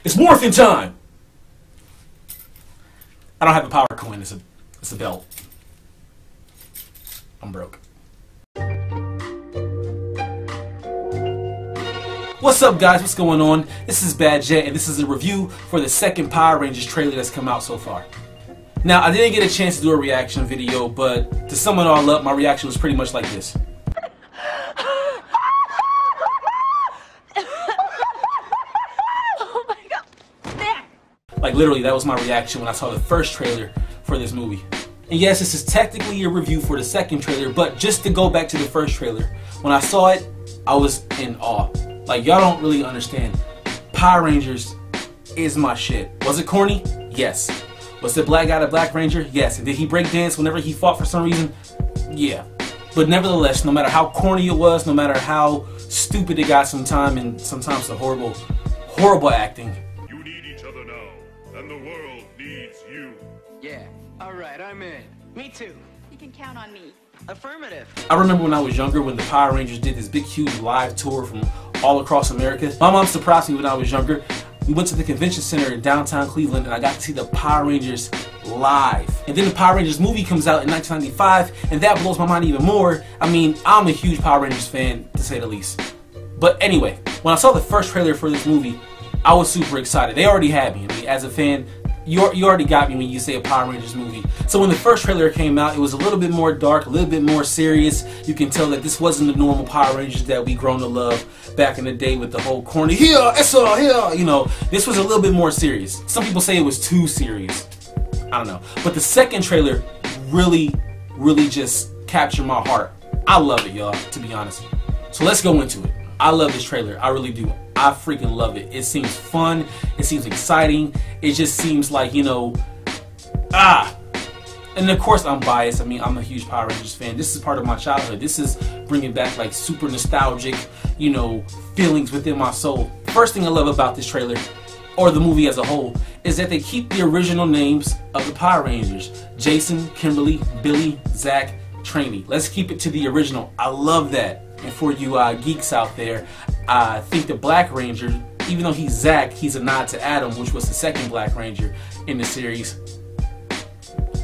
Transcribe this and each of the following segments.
It's morphin' time! I don't have a power coin, it's a belt. I'm broke. What's up, guys? What's going on? This is Bad Jet, and this is a review for the second Power Rangers trailer that's come out so far. Now, I didn't get a chance to do a reaction video, but to sum it all up, my reaction was pretty much like this. Oh my god. There. Like, literally, that was my reaction when I saw the first trailer for this movie. And yes, this is technically a review for the second trailer, but just to go back to the first trailer, when I saw it, I was in awe. Like, y'all don't really understand. Power Rangers is my shit. Was it corny? Yes. Was the black guy the Black Ranger? Yes. And did he break dance whenever he fought for some reason? Yeah. But nevertheless, no matter how corny it was, no matter how stupid it got sometimes, and sometimes the horrible acting. You need each other now, and the world needs you. Yeah, alright, I'm in. Me too. You can count on me. Affirmative. I remember when I was younger when the Power Rangers did this big huge live tour from all across America. My mom surprised me when I was younger. We went to the convention center in downtown Cleveland and I got to see the Power Rangers live. And then the Power Rangers movie comes out in 1995 and that blows my mind even more. I mean, I'm a huge Power Rangers fan, to say the least. But anyway, when I saw the first trailer for this movie, I was super excited. They already had me. I mean, as a fan, you already got me when you say a Power Rangers movie. So when the first trailer came out, it was a little bit more dark, a little bit more serious. You can tell that this wasn't the normal Power Rangers that we grown to love back in the day with the whole corny, here, SR, here, you know. This was a little bit more serious. Some people say it was too serious. I don't know. But the second trailer really just captured my heart. I love it, y'all, to be honest. So let's go into it. I love this trailer. I really do. I freaking love it. It seems fun. It seems exciting. It just seems like, you know, And of course I'm biased. I mean, I'm a huge Power Rangers fan. This is part of my childhood. This is bringing back like super nostalgic, you know, feelings within my soul. First thing I love about this trailer, or the movie as a whole, is that they keep the original names of the Power Rangers. Jason, Kimberly, Billy, Zach, Trini. Let's keep it to the original. I love that. And for you geeks out there, I think the Black Ranger, even though he's Zach, he's a nod to Adam, which was the second Black Ranger in the series.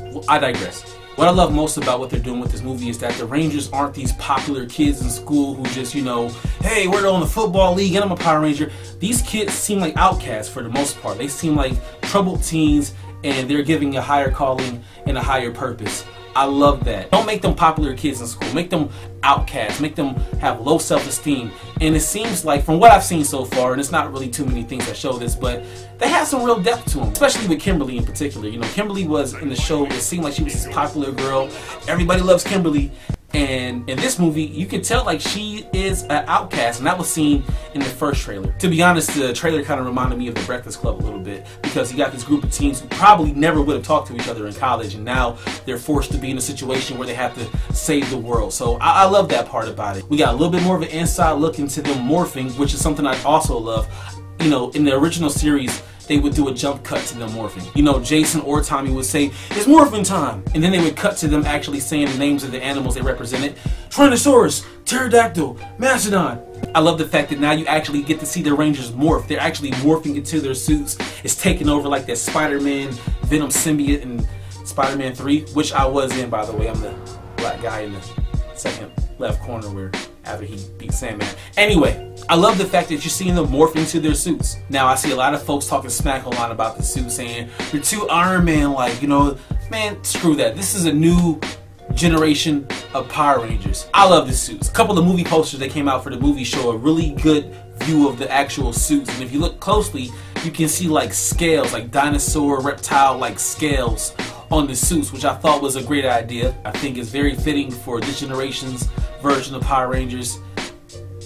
Well, I digress. What I love most about what they're doing with this movie is that the Rangers aren't these popular kids in school who just, you know, hey, we're on the football league and I'm a Power Ranger. These kids seem like outcasts for the most part. They seem like troubled teens and they're giving a higher calling and a higher purpose. I love that. Don't make them popular kids in school. Make them outcasts. Make them have low self-esteem. And it seems like, from what I've seen so far, and it's not really too many things that show this, but they have some real depth to them. Especially with Kimberly in particular. You know, Kimberly was in the show, it seemed like she was this popular girl. Everybody loves Kimberly. And in this movie, you can tell like she is an outcast, and that was seen in the first trailer. To be honest, the trailer kind of reminded me of The Breakfast Club a little bit, because you got this group of teens who probably never would have talked to each other in college, and now they're forced to be in a situation where they have to save the world. So I love that part about it. We got a little bit more of an inside look into them morphing, which is something I also love. You know, in the original series, they would do a jump cut to them morphing. You know, Jason or Tommy would say, it's morphin' time! And then they would cut to them actually saying the names of the animals they represented. Tyrannosaurus, Pterodactyl, Mastodon. I love the fact that now you actually get to see the Rangers morph. They're actually morphing into their suits. It's taking over like that Spider-Man Venom symbiote in Spider-Man 3, which I was in, by the way. I'm the black guy in the second left corner where after he beat Sandman. Anyway, I love the fact that you're seeing them morph into their suits. Now, I see a lot of folks talking smack a lot about the suit, saying, you're too Iron Man-like, you know. Man, screw that. This is a new generation of Power Rangers. I love the suits. A couple of movie posters that came out for the movie show a really good view of the actual suits. And if you look closely, you can see like scales, like dinosaur, reptile-like scales on the suits, which I thought was a great idea. I think it's very fitting for this generation's version of Power Rangers.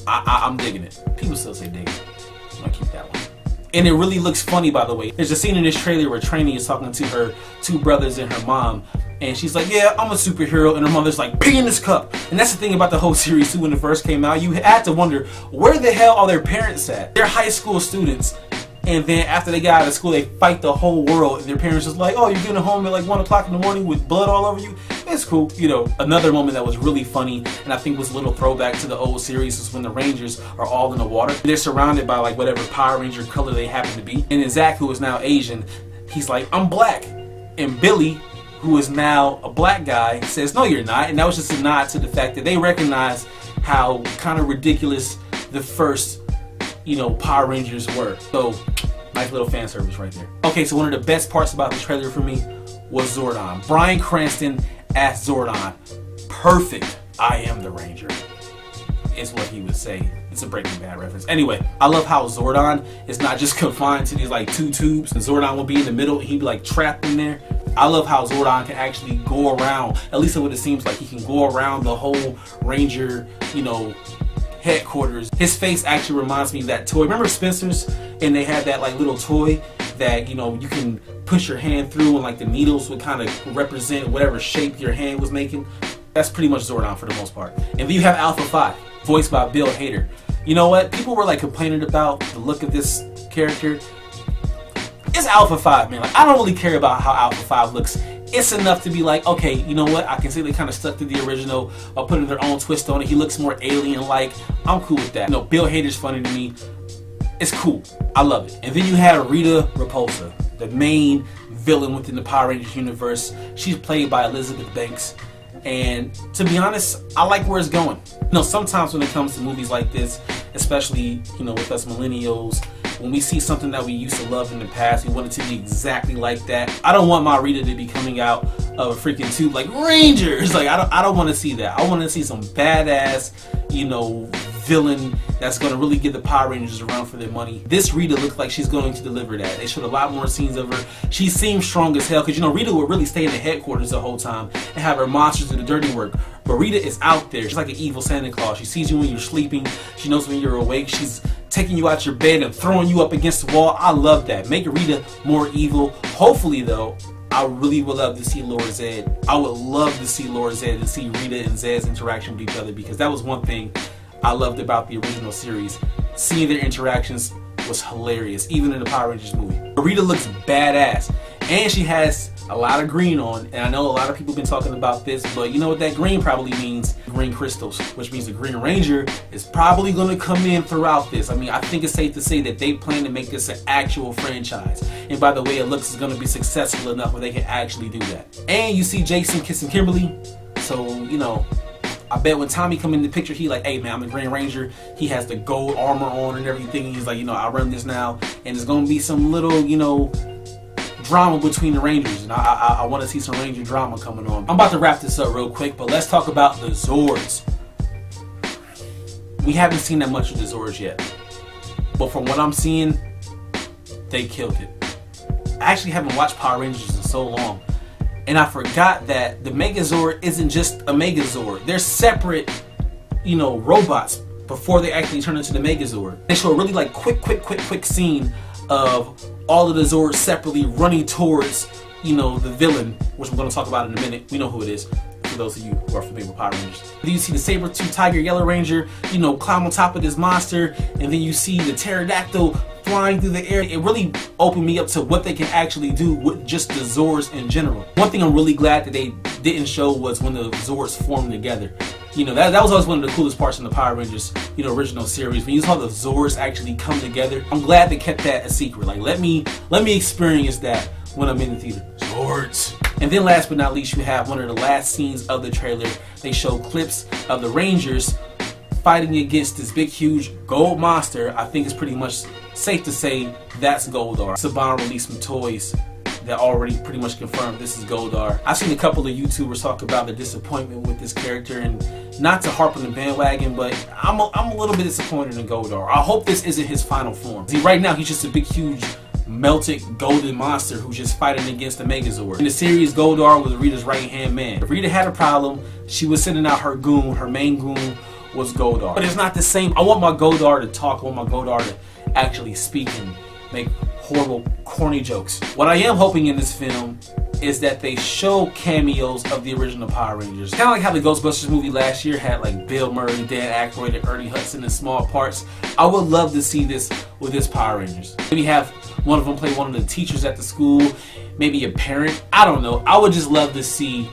I'm digging it. People still say dig it. I'm gonna keep that one. And it really looks funny, by the way. There's a scene in this trailer where Trini is talking to her two brothers and her mom, and she's like, yeah, I'm a superhero, and her mother's like, pee in this cup. And that's the thing about the whole series too. When it first came out, you had to wonder, where the hell are their parents at? They're high school students, And then after they get out of school, they fight the whole world. And their parents just like, oh, you're getting home at like 1 o'clock in the morning with blood all over you? It's cool. You know, another moment that was really funny and I think was a little throwback to the old series is when the Rangers are all in the water. They're surrounded by like whatever Power Ranger color they happen to be. And then Zach, who is now Asian, he's like, I'm black. And Billy, who is now a black guy, says, no, you're not. And that was just a nod to the fact that they recognize how kind of ridiculous the first, you know, Power Rangers were. So, nice little fan service right there. Okay, so one of the best parts about the trailer for me was Zordon. Bryan Cranston as Zordon. Perfect. I am the Ranger, is what he would say. It's a Breaking Bad reference. Anyway, I love how Zordon is not just confined to these like 2 tubes, and Zordon will be in the middle and he'd be like trapped in there. I love how Zordon can actually go around, at least what it seems like, he can go around the whole Ranger, you know, headquarters. His face actually reminds me of that toy. Remember Spencer's? And they had that like little toy that, you know, you can push your hand through and like the needles would kind of represent whatever shape your hand was making. That's pretty much Zordon for the most part. And then you have Alpha 5, voiced by Bill Hader. You know what? People were like complaining about the look of this character. It's Alpha 5, man. Like, I don't really care about how Alpha 5 looks. It's enough to be like, okay, you know what? I can see they kind of stuck to the original by putting their own twist on it. He looks more alien-like. I'm cool with that. You know, Bill Hader's funny to me. It's cool. I love it. And then you have Rita Repulsa, the main villain within the Power Rangers universe. She's played by Elizabeth Banks. And to be honest, I like where it's going. You know, sometimes when it comes to movies like this, especially, you know, with us millennials, when we see something that we used to love in the past, we want it to be exactly like that. I don't want my Rita to be coming out of a freaking tube like Rangers. Like, I don't want to see that. I want to see some badass, you know, villain that's going to really get the Power Rangers around for their money. This Rita looks like she's going to deliver that. They showed a lot more scenes of her. She seems strong as hell because, you know, Rita would really stay in the headquarters the whole time and have her monsters do the dirty work. But Rita is out there. She's like an evil Santa Claus. She sees you when you're sleeping. She knows when you're awake. She's taking you out your bed and throwing you up against the wall. I love that. Make Rita more evil. Hopefully, though, I really would love to see Laura Zed. I would love to see Laura Zed and see Rita and Zed's interaction with each other, because that was one thing I loved about the original series. Seeing their interactions was hilarious, even in the Power Rangers movie. Rita looks badass, and she has a lot of green on, and I know a lot of people have been talking about this, but you know what that green probably means? Green crystals, which means the Green Ranger is probably going to come in throughout this. I mean, I think it's safe to say that they plan to make this an actual franchise, and by the way it looks, it's going to be successful enough where they can actually do that. And you see Jason kissing Kimberly, so, you know, I bet when Tommy come in the picture, he like, hey man, I'm the Green Ranger. He has the gold armor on and everything. And he's like, you know, I run this now. And there's going to be some little, you know, drama between the Rangers. And I want to see some Ranger drama coming on. I'm about to wrap this up real quick, but let's talk about the Zords. We haven't seen that much of the Zords yet. But from what I'm seeing, they killed it. I actually haven't watched Power Rangers in so long. And I forgot that the Megazord isn't just a Megazord. They're separate, you know, robots before they actually turn into the Megazord. They show a really like quick scene of all of the Zords separately running towards, you know, the villain, which we're going to talk about in a minute. We know who it is, for those of you who are familiar with Power Rangers. Then you see the Saber-Tooth Tiger Yellow Ranger, you know, climb on top of this monster, and then you see the Pterodactyl flying through the air. It really opened me up to what they can actually do with just the Zords in general. One thing I'm really glad that they didn't show was when the Zords formed together. You know, that was always one of the coolest parts in the Power Rangers, you know, original series. When you saw the Zords actually come together, I'm glad they kept that a secret. Like, let me experience that when I'm in the theater. Zords. And then last but not least, you have one of the last scenes of the trailer. They show clips of the Rangers fighting against this big, huge gold monster. I think it's pretty much safe to say that's Goldar. Saban released some toys that already pretty much confirmed this is Goldar. I've seen a couple of YouTubers talk about the disappointment with this character, and not to harp on the bandwagon, but I'm a little bit disappointed in Goldar. I hope this isn't his final form. See, right now he's just a big, huge, melted golden monster who's just fighting against the Megazord. In the series, Goldar was Rita's right-hand man. If Rita had a problem, she was sending out her goon. Her main goon was Goldar. But it's not the same. I want my Goldar to talk. I want my Goldar to actually speak and make horrible, corny jokes. What I am hoping in this film is that they show cameos of the original Power Rangers. Kind of like how the Ghostbusters movie last year had like Bill Murray, Dan Aykroyd, and Ernie Hudson in small parts. I would love to see this with this Power Rangers. Maybe have one of them play one of the teachers at the school, maybe a parent. I don't know. I would just love to see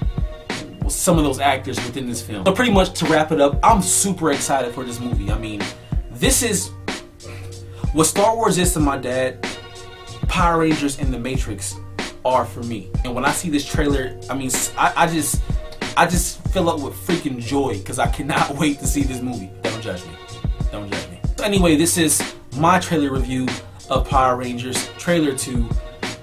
some of those actors within this film. But pretty much to wrap it up, I'm super excited for this movie. I mean, this is what Star Wars is to my dad. Power Rangers and The Matrix are for me. And when I see this trailer, I mean, I just fill up with freaking joy because I cannot wait to see this movie. Don't judge me. Don't judge me. So anyway, this is my trailer review of Power Rangers Trailer 2.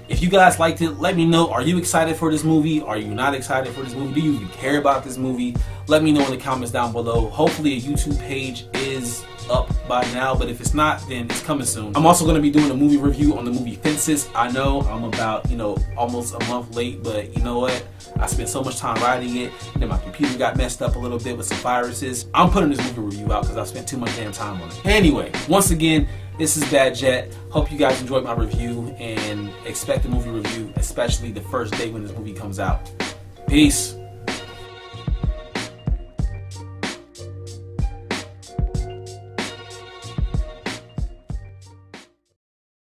If you guys liked it, let me know. Are you excited for this movie? Are you not excited for this movie? Do you even care about this movie? Let me know in the comments down below. Hopefully a YouTube page is up by now, but if it's not, then it's coming soon. I'm also going to be doing a movie review on the movie Fences. I know I'm about, almost a month late, but you know what? I spent so much time writing it, and then my computer got messed up a little bit with some viruses. I'm putting this movie review out because I spent too much damn time on it. Anyway, once again, this is Bad Jet. Hope you guys enjoyed my review and expect the movie review, especially the first day when this movie comes out. Peace.